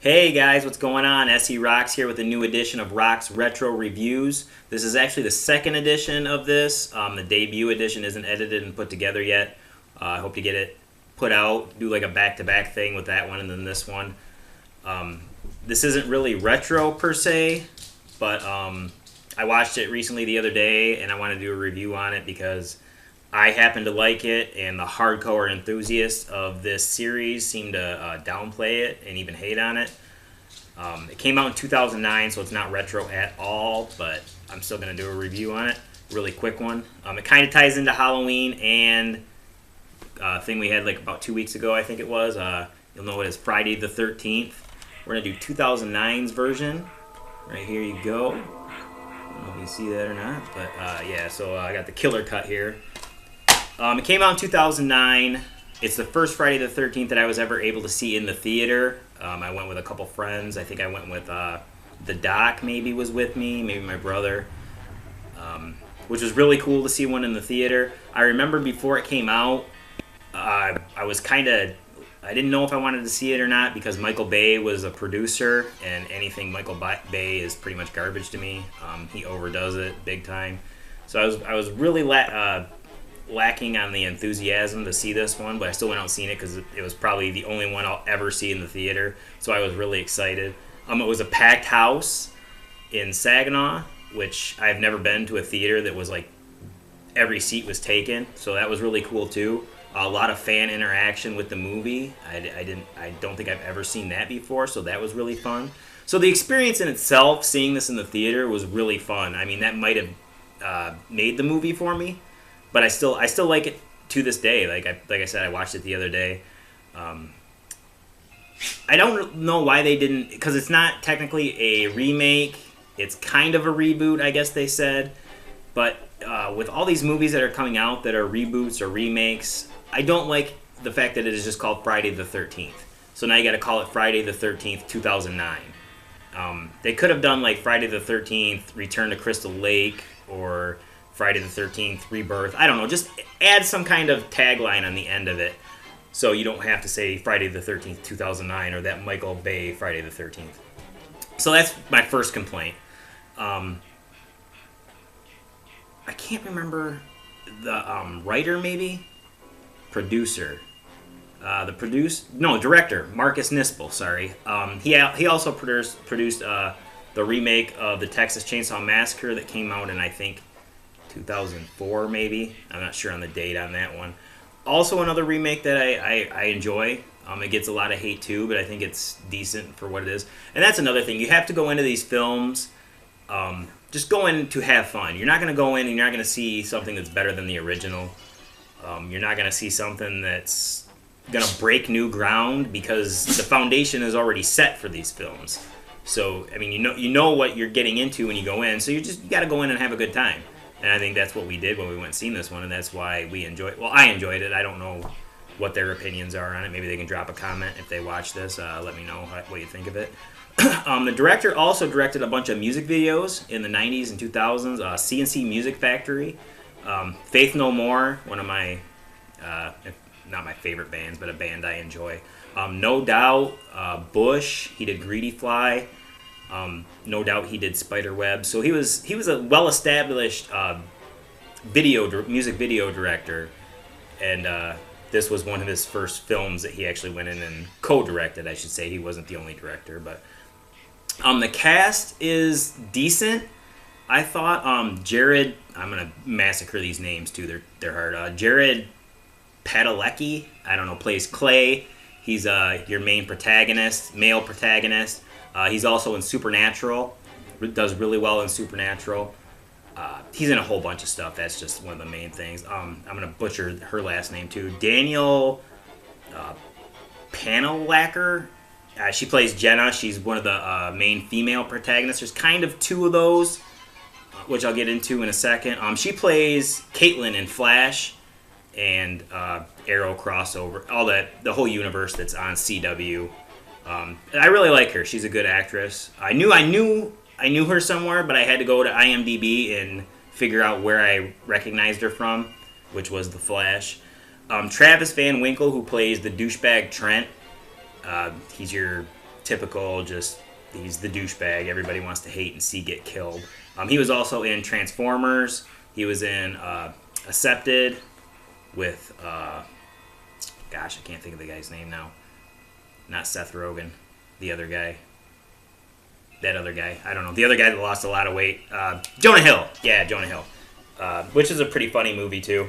Hey guys, what's going on? SE Rocks here with a new edition of RoxXx Retro Reviews. This is actually the second edition of this. The debut edition isn't edited and put together yet. I hope to get it put out, do like a back-to-back thing with that one and then this one. This isn't really retro per se, but I watched it recently the other day and I want to do a review on it because I happen to like it, and the hardcore enthusiasts of this series seem to downplay it and even hate on it. It came out in 2009, so it's not retro at all, but I'm still going to do a review on it. Really quick one. It kind of ties into Halloween and thing we had like about 2 weeks ago, I think it was. You'll know it as Friday the 13th. We're going to do 2009's version. Right here you go. I don't know if you can see that or not, but yeah, so I got the killer cut here. It came out in 2009. It's the first Friday the 13th that I was ever able to see in the theater. I went with a couple friends. I think I went with the doc maybe was with me, maybe my brother, which was really cool to see one in the theater. I remember before it came out, I was I didn't know if I wanted to see it or not because Michael Bay was a producer, and anything Michael Bay is pretty much garbage to me. He overdoes it big time. So I was really lacking on the enthusiasm to see this one, but I still went out and seen it because it was probably the only one I'll ever see in the theater, so I was really excited. It was a packed house in Saginaw, which I've never been to a theater that was like every seat was taken, so that was really cool too. A lot of fan interaction with the movie. I don't think I've ever seen that before, so that was really fun. So the experience in itself, seeing this in the theater, was really fun. I mean, that might have made the movie for me. But I still like it to this day. Like I said, I watched it the other day. I don't know why they didn't, because it's not technically a remake. It's kind of a reboot, I guess they said. But with all these movies that are coming out that are reboots or remakes, I don't like the fact that it is just called Friday the 13th. So now you got to call it Friday the 13th, 2009. They could have done like Friday the 13th, Return to Crystal Lake, or Friday the 13th, Rebirth. I don't know. Just add some kind of tagline on the end of it so you don't have to say Friday the 13th, 2009 or that Michael Bay Friday the 13th. So that's my first complaint. I can't remember the writer, maybe? Producer. Director, Marcus Nispel, sorry. He also produced the remake of the Texas Chainsaw Massacre that came out in, I think, 2004 maybe. I'm not sure on the date on that one. Also another remake that I enjoy. It gets a lot of hate too, but I think it's decent for what it is. And that's another thing. You have to go into these films just go in to have fun. You're not going to go in and you're not going to see something that's better than the original. You're not going to see something that's going to break new ground because the foundation is already set for these films. So, I mean, you know what you're getting into when you go in, so you got to go in and have a good time. And I think that's what we did when we went and seen this one, and that's why we enjoyed it. Well, I enjoyed it. I don't know what their opinions are on it. Maybe they can drop a comment if they watch this. Let me know what you think of it. The director also directed a bunch of music videos in the 90s and 2000s. CNC Music Factory. Faith No More, one of my, not my favorite bands, but a band I enjoy. No Doubt, Bush. He did Greedy Fly. No Doubt he did Spiderweb. So he was a well-established music video director, and this was one of his first films that he actually went in and co-directed, I should say. He wasn't the only director, but the cast is decent. I thought Jared, I'm gonna massacre these names too. They're hard. Jared Padalecki, I don't know, plays Clay. He's your main protagonist, male protagonist. He's also in Supernatural. Does really well in Supernatural. He's in a whole bunch of stuff. That's just one of the main things. I'm going to butcher her last name, too. Daniel Panalacker. She plays Jenna. She's one of the main female protagonists. There's kind of two of those, which I'll get into in a second. She plays Caitlin in Flash and Arrow crossover. The whole universe that's on CW. I really like her. She's a good actress. I knew her somewhere, but I had to go to IMDb and figure out where I recognized her from, which was The Flash. Travis Van Winkle, who plays the douchebag Trent. He's your typical, just he's the douchebag everybody wants to hate and see get killed. He was also in Transformers. He was in Accepted with, gosh, I can't think of the guy's name now. Not Seth Rogen. The other guy. That other guy. I don't know. The other guy that lost a lot of weight. Jonah Hill. Yeah, Jonah Hill. Which is a pretty funny movie, too.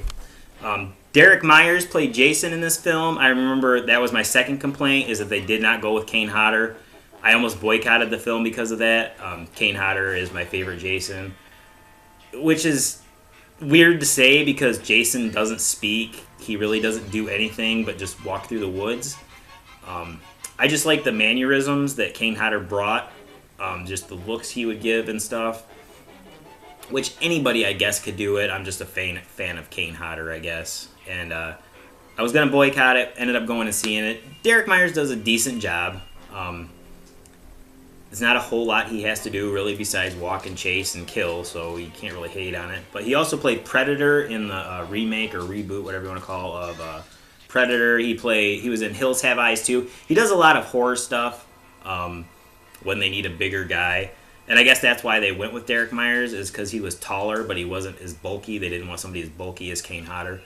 Derek Myers played Jason in this film. I remember that was my second complaint, is that they did not go with Kane Hodder. I almost boycotted the film because of that. Kane Hodder is my favorite Jason. Which is weird to say because Jason doesn't speak. He really doesn't do anything but just walk through the woods. I just like the mannerisms that Kane Hodder brought. Just the looks he would give and stuff. Which anybody, I guess, could do it. I'm just a fan of Kane Hodder, I guess. And I was going to boycott it. Ended up going and seeing it. Derek Myers does a decent job. There's not a whole lot he has to do, really, besides walk and chase and kill. So you can't really hate on it. But he also played Predator in the remake or reboot, whatever you want to call, of Predator. He was in Hills Have Eyes, too. He does a lot of horror stuff when they need a bigger guy. And I guess that's why they went with Derek Myers, is because he was taller, but he wasn't as bulky. They didn't want somebody as bulky as Kane Hodder.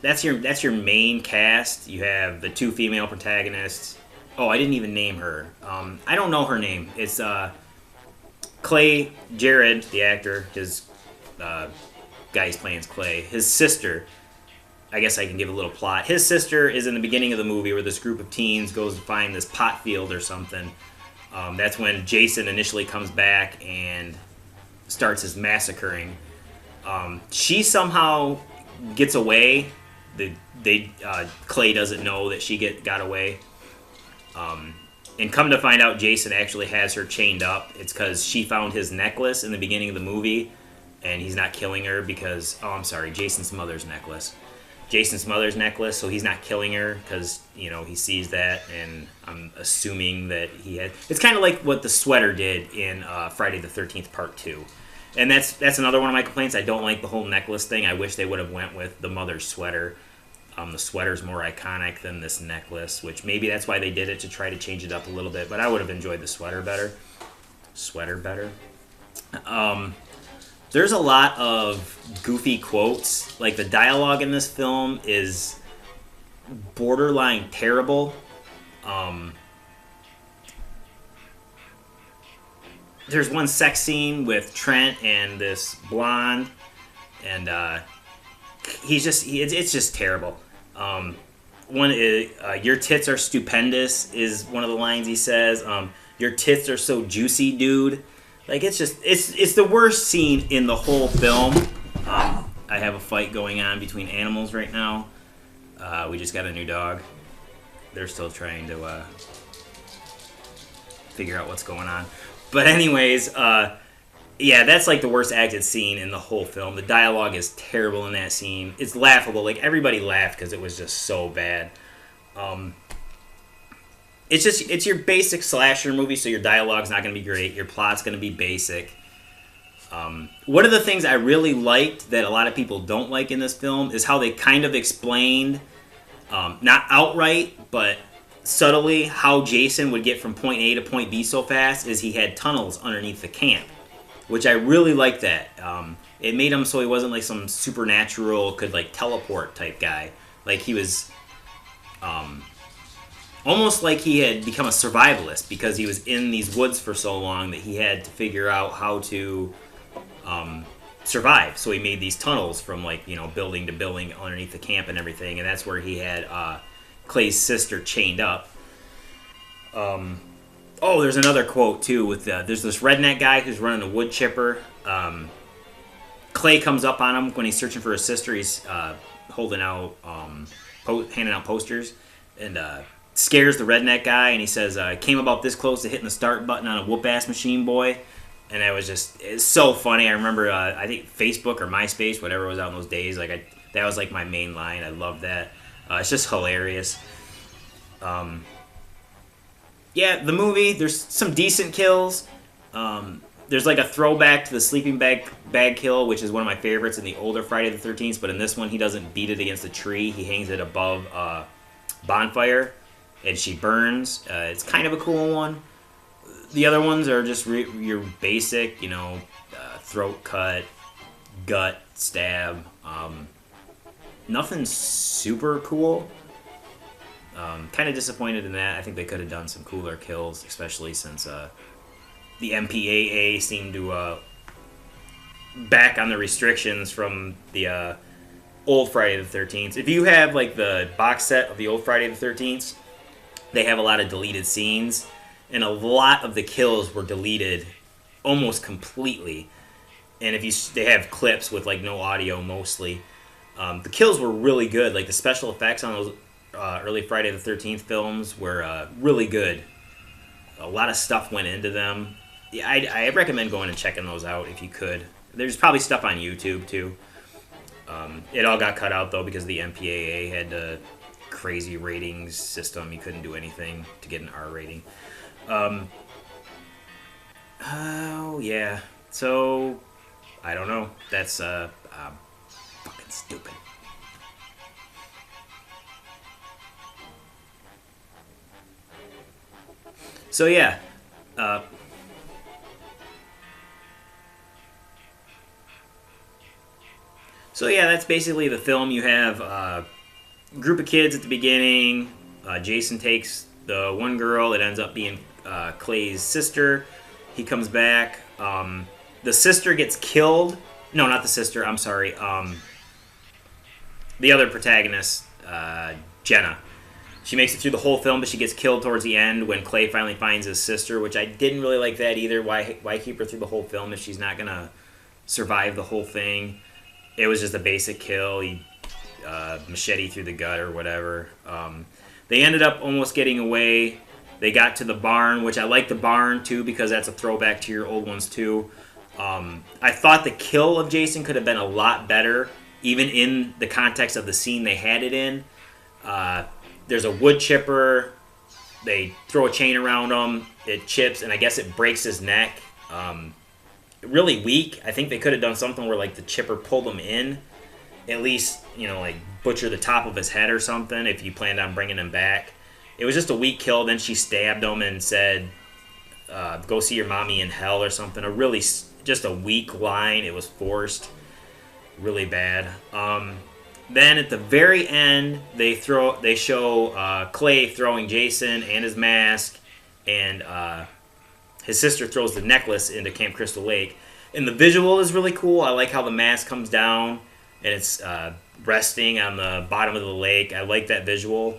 That's your main cast. You have the two female protagonists. Oh, I didn't even name her. I don't know her name. It's Clay Jared, the actor. His guy he's playing is Clay. His sister. I guess I can give a little plot. His sister is in the beginning of the movie where this group of teens goes to find this pot field or something. That's when Jason initially comes back and starts his massacring. She somehow gets away. Clay doesn't know that she got away. And come to find out, Jason actually has her chained up. It's because she found his necklace in the beginning of the movie, and he's not killing her because... Oh, I'm sorry, Jason's mother's necklace, so he's not killing her because, he sees that, and I'm assuming that he had... It's kind of like what the sweater did in Friday the 13th Part 2. And that's another one of my complaints. I don't like the whole necklace thing. I wish they would have went with the mother's sweater. The sweater's more iconic than this necklace, which maybe that's why they did it, to try to change it up a little bit, but I would have enjoyed the sweater better. There's a lot of goofy quotes. Like, the dialogue in this film is borderline terrible. There's one sex scene with Trent and this blonde, and it's just terrible. One is, your tits are stupendous, is one of the lines he says. Your tits are so juicy, dude. Like, it's the worst scene in the whole film. I have a fight going on between animals right now. We just got a new dog. They're still trying to figure out what's going on. But anyways, yeah, that's like the worst acted scene in the whole film. The dialogue is terrible in that scene. It's laughable. Like, everybody laughed because it was just so bad. It's your basic slasher movie, so your dialogue's not going to be great. Your plot's going to be basic. One of the things I really liked that a lot of people don't like in this film is how they kind of explained, not outright, but subtly, how Jason would get from point A to point B so fast is he had tunnels underneath the camp, which I really liked that. It made him so he wasn't like some supernatural, could like teleport type guy. Like, he was... almost like he had become a survivalist because he was in these woods for so long that he had to figure out how to survive. So he made these tunnels from, like, building to building underneath the camp and everything, and that's where he had Clay's sister chained up. Oh, there's another quote too with there's this redneck guy who's running a wood chipper. Clay comes up on him when he's searching for his sister. He's holding out, handing out posters, and scares the redneck guy, and he says, came about this close to hitting the start button on a whoop-ass machine, boy. And it's so funny. I remember, I think Facebook or MySpace, whatever was out in those days, that was like my main line. I love that. It's just hilarious. Yeah, the movie, there's some decent kills. There's like a throwback to the sleeping bag kill, which is one of my favorites in the older Friday the 13th, but in this one, he doesn't beat it against a tree. He hangs it above bonfire, and she burns. It's kind of a cool one. The other ones are just your basic, throat cut, gut stab. Nothing super cool. Kind of disappointed in that. I think they could have done some cooler kills, especially since the MPAA seemed to back on the restrictions from the old Friday the 13th. If you have like the box set of the old Friday the 13th, they have a lot of deleted scenes, and a lot of the kills were deleted almost completely. And they have clips with like no audio mostly. The kills were really good. Like the special effects on those early Friday the 13th films were really good. A lot of stuff went into them. Yeah, I recommend going and checking those out if you could. There's probably stuff on YouTube too. It all got cut out though because the MPAA had a crazy ratings system. You couldn't do anything to get an R rating. Oh yeah. So I don't know. That's fucking stupid. So yeah. So yeah, that's basically the film. You have a group of kids at the beginning. Jason takes the one girl. It ends up being Clay's sister. He comes back. The sister gets killed. No, not the sister. I'm sorry. The other protagonist, Jenna. She makes it through the whole film, but she gets killed towards the end when Clay finally finds his sister, which I didn't really like that either. Why keep her through the whole film if she's not going to survive the whole thing? It was just a basic kill. He machete through the gut or whatever. They ended up almost getting away. They got to the barn, which I like the barn too because that's a throwback to your old ones too. I thought the kill of Jason could have been a lot better, even in the context of the scene they had it in. There's a wood chipper. They throw a chain around him. It chips, and I guess it breaks his neck. Really weak. I think they could have done something where like the chipper pulled him in. At least, like butcher the top of his head or something if you planned on bringing him back. It was just a weak kill. Then she stabbed him and said, go see your mommy in hell or something. Just a weak line. It was forced. Really bad. Then at the very end, they show Clay throwing Jason and his mask, and his sister throws the necklace into Camp Crystal Lake. And the visual is really cool. I like how the mask comes down and it's resting on the bottom of the lake. I like that visual.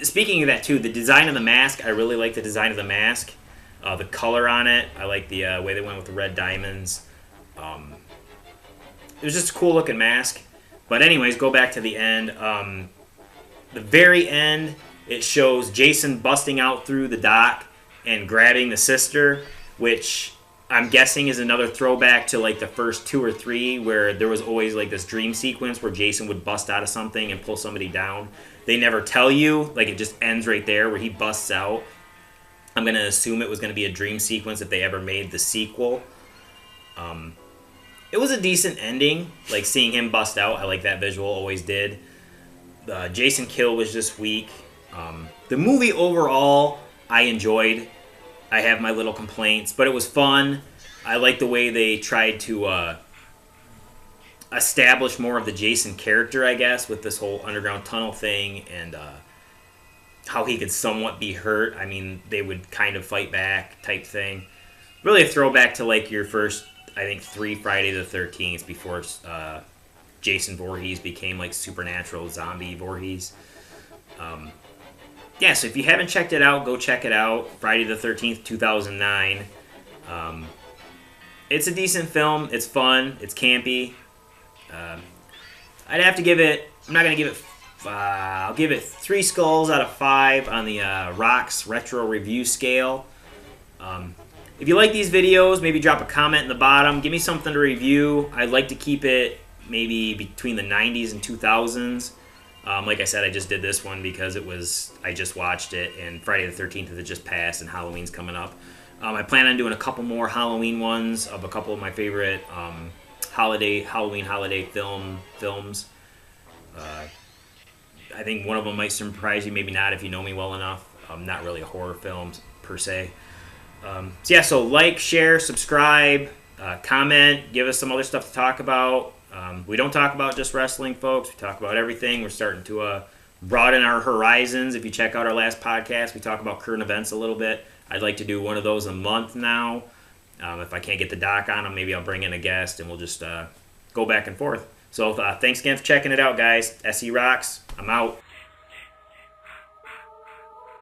Speaking of that too, the design of the mask, I really like the design of the mask. The color on it, I like the way they went with the red diamonds. It was just a cool looking mask. But anyways, go back to the end. The very end, it shows Jason busting out through the dock and grabbing the sister, which I'm guessing is another throwback to like the first 2 or 3 where there was always like this dream sequence where Jason would bust out of something and pull somebody down. They never tell you. Like it just ends right there where he busts out. I'm going to assume it was going to be a dream sequence if they ever made the sequel. It was a decent ending, like seeing him bust out. I like that visual, always did. Jason kill was just weak. The movie overall, I enjoyed. I have my little complaints, but it was fun. I like the way they tried to establish more of the Jason character, I guess, with this whole underground tunnel thing and how he could somewhat be hurt. I mean, they would kind of fight back type thing. Really a throwback to like your first, I think, 3 Friday the 13th before Jason Voorhees became like supernatural zombie Voorhees. Yeah, so if you haven't checked it out, go check it out. Friday the 13th, 2009. It's a decent film. It's fun. It's campy. I'd have to give it... I'm not going to give it... I'll give it 3 skulls out of 5 on the RoxXx Retro Review scale. If you like these videos, maybe drop a comment in the bottom. Give me something to review. I'd like to keep it maybe between the 90s and 2000s. Like I said, I just did this one because I just watched it, and Friday the 13th had just passed, and Halloween's coming up. I plan on doing a couple more Halloween ones of a couple of my favorite Halloween holiday films. I think one of them might surprise you, maybe not if you know me well enough. Not really a horror film per se. So yeah, so like, share, subscribe, comment, give us some other stuff to talk about. We don't talk about just wrestling, folks. We talk about everything. We're starting to broaden our horizons. If you check out our last podcast, we talk about current events a little bit. I'd like to do one of those a month now. If I can't get the doc on them, maybe I'll bring in a guest and we'll just go back and forth. So thanks again for checking it out, guys. SE Rocks. I'm out.